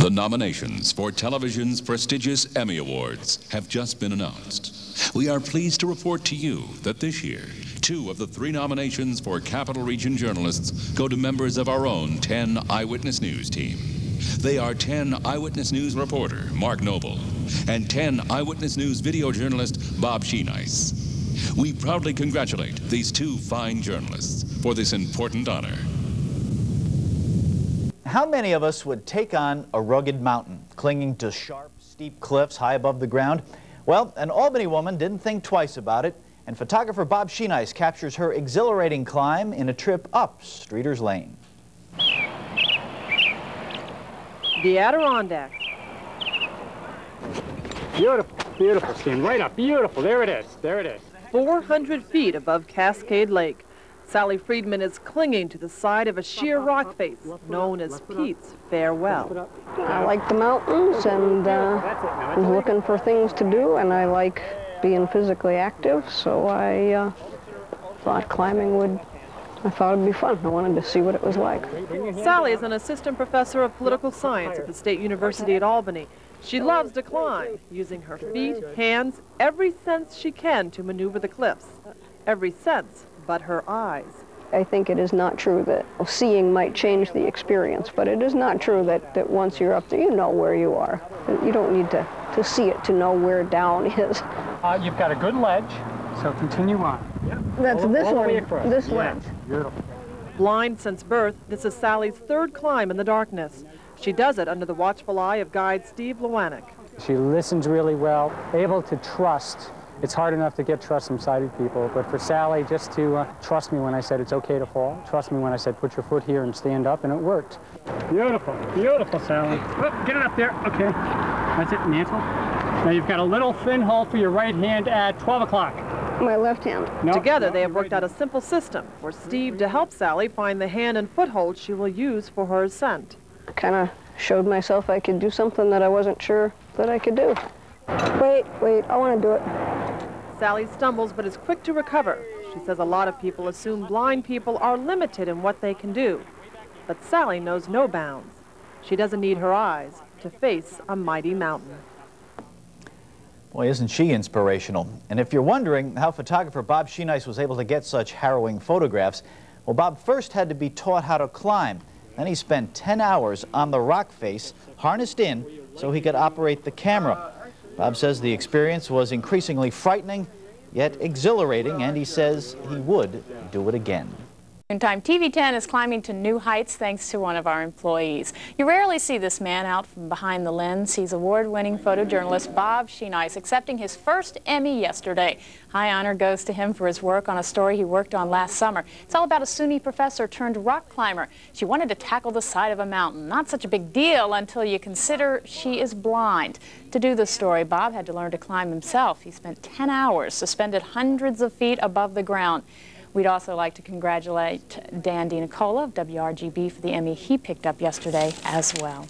The nominations for television's prestigious Emmy Awards have just been announced. We are pleased to report to you that this year, 2 of the 3 nominations for Capital Region journalists go to members of our own 10 Eyewitness News team. They are 10 Eyewitness News reporter Mark Noble and 10 Eyewitness News video journalist Bob Sheenice. We proudly congratulate these 2 fine journalists for this important honor. How many of us would take on a rugged mountain, clinging to sharp, steep cliffs high above the ground? Well, an Albany woman didn't think twice about it, and photographer Bob Sheenice captures her exhilarating climb in a trip up Streeter's Lane. The Adirondacks. Beautiful, beautiful, Stan, right up, beautiful, there it is, there it is. 400 feet above Cascade Lake. Sally Friedman is clinging to the side of a sheer rock face known as Pete's Farewell. I like the mountains, and I'm looking for things to do, and I like being physically active, so I thought climbing would be fun. I wanted to see what it was like. Sally is an assistant professor of political science at the State University at Albany. She loves to climb, using her feet, hands, every sense she can to maneuver the cliffs. Every sense but her eyes. I think it is not true that seeing might change the experience, but it is not true that once you're up there, you know where you are. You don't need to see it to know where down is. You've got a good ledge, so continue on. Yep. That's this ledge. Beautiful. Blind since birth, this is Sally's 3rd climb in the darkness. She does it under the watchful eye of guide Steve Lewanik. She listens really well, able to trust. It's hard enough to get trust from sighted people, but for Sally, just to trust me when I said it's okay to fall, trust me when I said put your foot here and stand up, and it worked. Beautiful, beautiful, Sally. Oh, get it up there, okay. That's it, mantle. Now you've got a little thin hold for your right hand at 12 o'clock. My left hand. No, together they have worked out a simple system for Steve to help Sally find the hand and foothold she will use for her ascent. I kind of showed myself I could do something that I wasn't sure that I could do. Wait, I want to do it. Sally stumbles but is quick to recover. She says a lot of people assume blind people are limited in what they can do. But Sally knows no bounds. She doesn't need her eyes to face a mighty mountain. Boy, isn't she inspirational. And if you're wondering how photographer Bob Sheenice was able to get such harrowing photographs, well, Bob first had to be taught how to climb. Then he spent 10 hours on the rock face, harnessed in, so he could operate the camera. Bob says the experience was increasingly frightening, yet exhilarating, and he says he would do it again. Noontime TV10 is climbing to new heights thanks to one of our employees. You rarely see this man out from behind the lens. He's award-winning photojournalist Bob Sheenice, accepting his first Emmy yesterday. High honor goes to him for his work on a story he worked on last summer. It's all about a SUNY professor turned rock climber. She wanted to tackle the side of a mountain. Not such a big deal until you consider she is blind. To do the story, Bob had to learn to climb himself. He spent 10 hours suspended hundreds of feet above the ground. We'd also like to congratulate Dan DiNicola of WRGB for the Emmy he picked up yesterday as well.